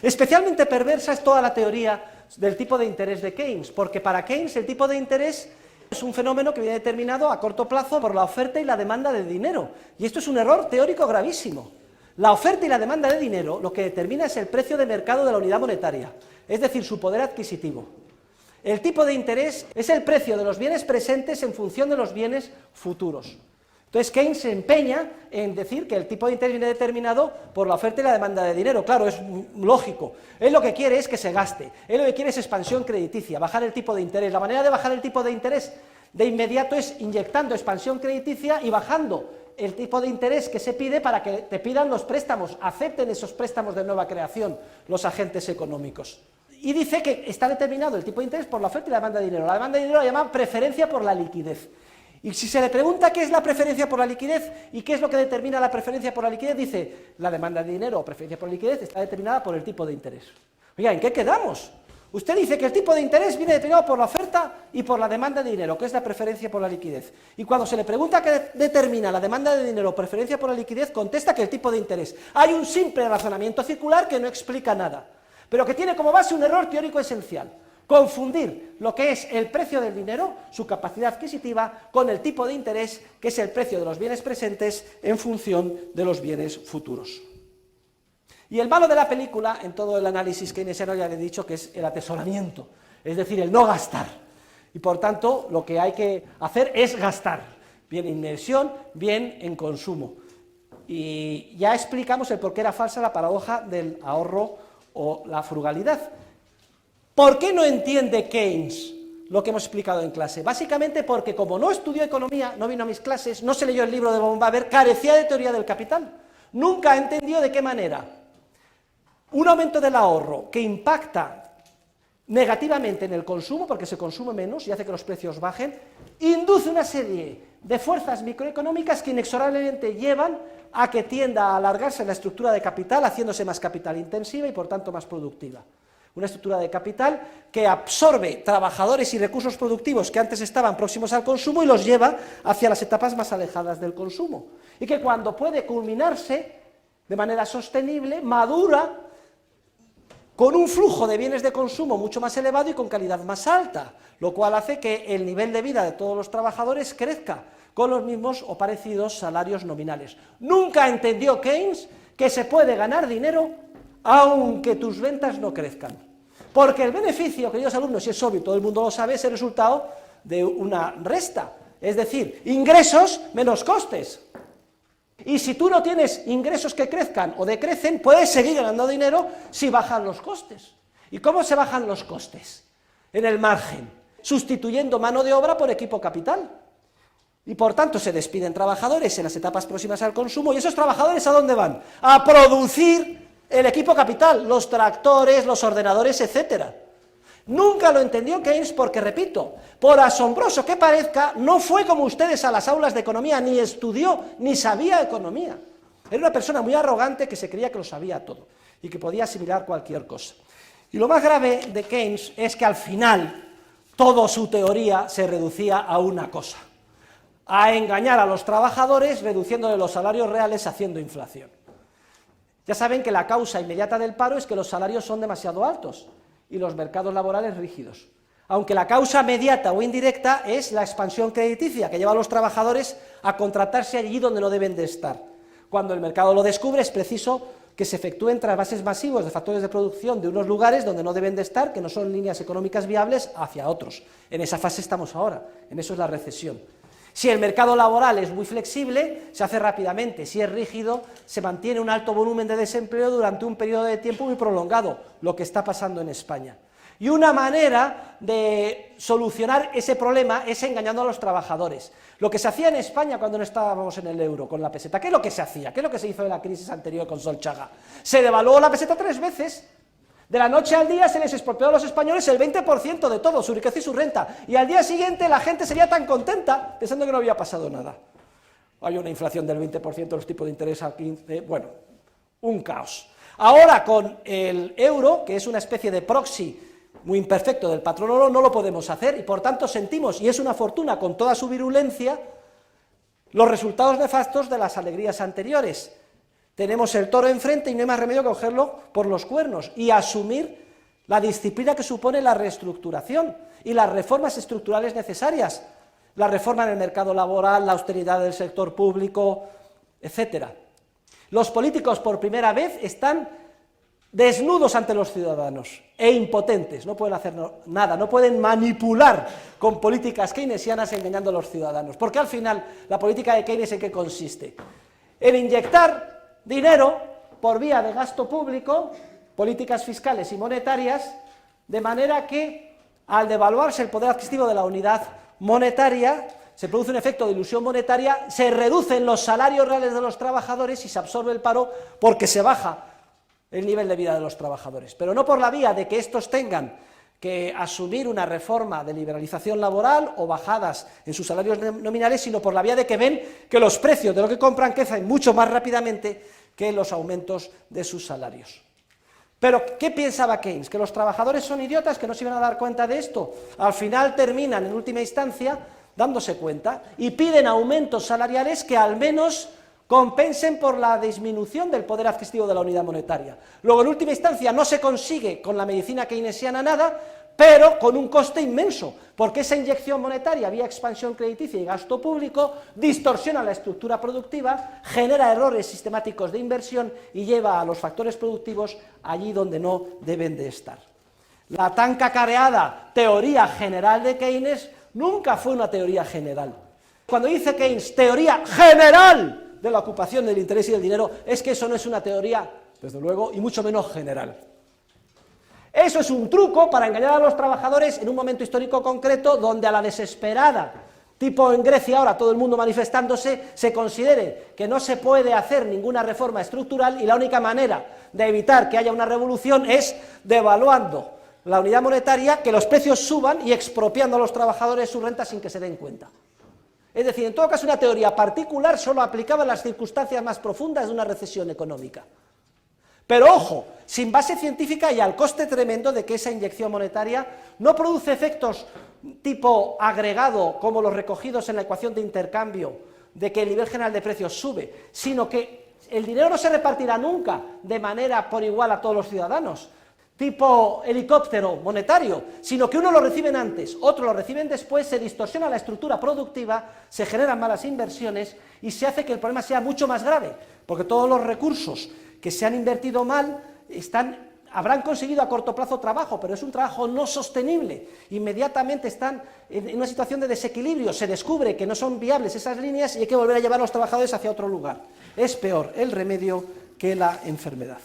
Especialmente perversa es toda la teoría del tipo de interés de Keynes, porque para Keynes el tipo de interés es un fenómeno que viene determinado a corto plazo por la oferta y la demanda de dinero, y esto es un error teórico gravísimo. La oferta y la demanda de dinero lo que determina es el precio de mercado de la unidad monetaria, es decir, su poder adquisitivo. El tipo de interés es el precio de los bienes presentes en función de los bienes futuros. Entonces Keynes se empeña en decir que el tipo de interés viene determinado por la oferta y la demanda de dinero. Claro, es lógico. Él lo que quiere es que se gaste. Él lo que quiere es expansión crediticia, bajar el tipo de interés. La manera de bajar el tipo de interés de inmediato es inyectando expansión crediticia y bajando el tipo de interés que se pide para que te pidan los préstamos, acepten esos préstamos de nueva creación los agentes económicos. Y dice que está determinado el tipo de interés por la oferta y la demanda de dinero. La demanda de dinero la llama preferencia por la liquidez. Y si se le pregunta qué es la preferencia por la liquidez y qué es lo que determina la preferencia por la liquidez, dice, la demanda de dinero o preferencia por la liquidez está determinada por el tipo de interés. Oiga, ¿en qué quedamos? Usted dice que el tipo de interés viene determinado por la oferta y por la demanda de dinero, que es la preferencia por la liquidez. Y cuando se le pregunta qué determina la demanda de dinero o preferencia por la liquidez, contesta que el tipo de interés. Hay un simple razonamiento circular que no explica nada, pero que tiene como base un error teórico esencial. Confundir lo que es el precio del dinero, su capacidad adquisitiva, con el tipo de interés, que es el precio de los bienes presentes en función de los bienes futuros. Y el malo de la película, en todo el análisis keynesiano ya le he dicho que es el atesoramiento, es decir, el no gastar. Y por tanto, lo que hay que hacer es gastar, bien en inversión, bien en consumo. Y ya explicamos el por qué era falsa la paradoja del ahorro o la frugalidad. ¿Por qué no entiende Keynes lo que hemos explicado en clase? Básicamente porque como no estudió economía, no vino a mis clases, no se leyó el libro de von Weber, carecía de teoría del capital. Nunca entendió de qué manera un aumento del ahorro que impacta negativamente en el consumo, porque se consume menos y hace que los precios bajen, induce una serie de fuerzas microeconómicas que inexorablemente llevan a que tienda a alargarse la estructura de capital, haciéndose más capital intensiva y por tanto más productiva. Una estructura de capital que absorbe trabajadores y recursos productivos que antes estaban próximos al consumo y los lleva hacia las etapas más alejadas del consumo. Y que cuando puede culminarse de manera sostenible, madura con un flujo de bienes de consumo mucho más elevado y con calidad más alta, lo cual hace que el nivel de vida de todos los trabajadores crezca con los mismos o parecidos salarios nominales. Nunca entendió Keynes que se puede ganar dinero aunque tus ventas no crezcan. Porque el beneficio, queridos alumnos, y es obvio, todo el mundo lo sabe, es el resultado de una resta, es decir, ingresos menos costes. Y si tú no tienes ingresos que crezcan o decrecen, puedes seguir ganando dinero si bajan los costes. ¿Y cómo se bajan los costes? En el margen, sustituyendo mano de obra por equipo capital. Y por tanto se despiden trabajadores en las etapas próximas al consumo, y esos trabajadores ¿a dónde van? A producir el equipo capital, los tractores, los ordenadores, etcétera. Nunca lo entendió Keynes porque, repito, por asombroso que parezca, no fue como ustedes a las aulas de economía, ni estudió, ni sabía economía. Era una persona muy arrogante que se creía que lo sabía todo y que podía asimilar cualquier cosa. Y lo más grave de Keynes es que al final toda su teoría se reducía a una cosa: a engañar a los trabajadores reduciéndole los salarios reales haciendo inflación. Ya saben que la causa inmediata del paro es que los salarios son demasiado altos y los mercados laborales rígidos, aunque la causa mediata o indirecta es la expansión crediticia, que lleva a los trabajadores a contratarse allí donde no deben de estar. Cuando el mercado lo descubre, es preciso que se efectúen trasvases masivos de factores de producción de unos lugares donde no deben de estar, que no son líneas económicas viables, hacia otros. En esa fase estamos ahora, en eso es la recesión. Si el mercado laboral es muy flexible, se hace rápidamente; si es rígido, se mantiene un alto volumen de desempleo durante un periodo de tiempo muy prolongado, lo que está pasando en España. Y una manera de solucionar ese problema es engañando a los trabajadores. Lo que se hacía en España cuando no estábamos en el euro, con la peseta, ¿qué es lo que se hacía? ¿Qué es lo que se hizo en la crisis anterior con Solchaga? Se devaluó la peseta 3 veces. De la noche al día se les expropió a los españoles el 20% de todo, su riqueza y su renta, y al día siguiente la gente sería tan contenta pensando que no había pasado nada. Hay una inflación del 20%, los tipos de interés a 15%, bueno, un caos. Ahora con el euro, que es una especie de proxy muy imperfecto del patrón oro, no lo podemos hacer y por tanto sentimos, y es una fortuna con toda su virulencia, los resultados nefastos de las alegrías anteriores. Tenemos el toro enfrente y no hay más remedio que cogerlo por los cuernos y asumir la disciplina que supone la reestructuración y las reformas estructurales necesarias, la reforma en el mercado laboral, la austeridad del sector público, etcétera. Los políticos por primera vez están desnudos ante los ciudadanos e impotentes, no pueden hacer nada, no pueden manipular con políticas keynesianas engañando a los ciudadanos, porque al final la política de Keynes ¿en qué consiste? En inyectar dinero por vía de gasto público, políticas fiscales y monetarias, de manera que al devaluarse el poder adquisitivo de la unidad monetaria, se produce un efecto de ilusión monetaria, se reducen los salarios reales de los trabajadores y se absorbe el paro porque se baja el nivel de vida de los trabajadores, pero no por la vía de que estos tengan que asumir una reforma de liberalización laboral o bajadas en sus salarios nominales, sino por la vía de que ven que los precios de lo que compran crecen mucho más rápidamente que los aumentos de sus salarios. Pero, ¿qué pensaba Keynes? ¿Que los trabajadores son idiotas, que no se iban a dar cuenta de esto? Al final terminan, en última instancia, dándose cuenta y piden aumentos salariales que al menos compensen por la disminución del poder adquisitivo de la unidad monetaria. Luego, en última instancia, no se consigue con la medicina keynesiana nada, pero con un coste inmenso, porque esa inyección monetaria vía expansión crediticia y gasto público distorsiona la estructura productiva, genera errores sistemáticos de inversión y lleva a los factores productivos allí donde no deben de estar. La tan cacareada teoría general de Keynes nunca fue una teoría general. Cuando dice Keynes teoría general de la ocupación, del interés y del dinero, es que eso no es una teoría, desde luego, y mucho menos general. Eso es un truco para engañar a los trabajadores en un momento histórico concreto donde a la desesperada, tipo en Grecia ahora todo el mundo manifestándose, se considere que no se puede hacer ninguna reforma estructural y la única manera de evitar que haya una revolución es devaluando la unidad monetaria, que los precios suban y expropiando a los trabajadores su renta sin que se den cuenta. Es decir, en todo caso una teoría particular solo aplicaba en las circunstancias más profundas de una recesión económica. Pero ojo, sin base científica y al coste tremendo de que esa inyección monetaria no produce efectos tipo agregado como los recogidos en la ecuación de intercambio, de que el nivel general de precios sube, sino que el dinero no se repartirá nunca de manera por igual a todos los ciudadanos, tipo helicóptero monetario, sino que uno lo reciben antes, otro lo reciben después, se distorsiona la estructura productiva, se generan malas inversiones y se hace que el problema sea mucho más grave, porque todos los recursos que se han invertido mal habrán conseguido a corto plazo trabajo, pero es un trabajo no sostenible, inmediatamente están en una situación de desequilibrio, se descubre que no son viables esas líneas y hay que volver a llevar a los trabajadores hacia otro lugar. Es peor el remedio que la enfermedad.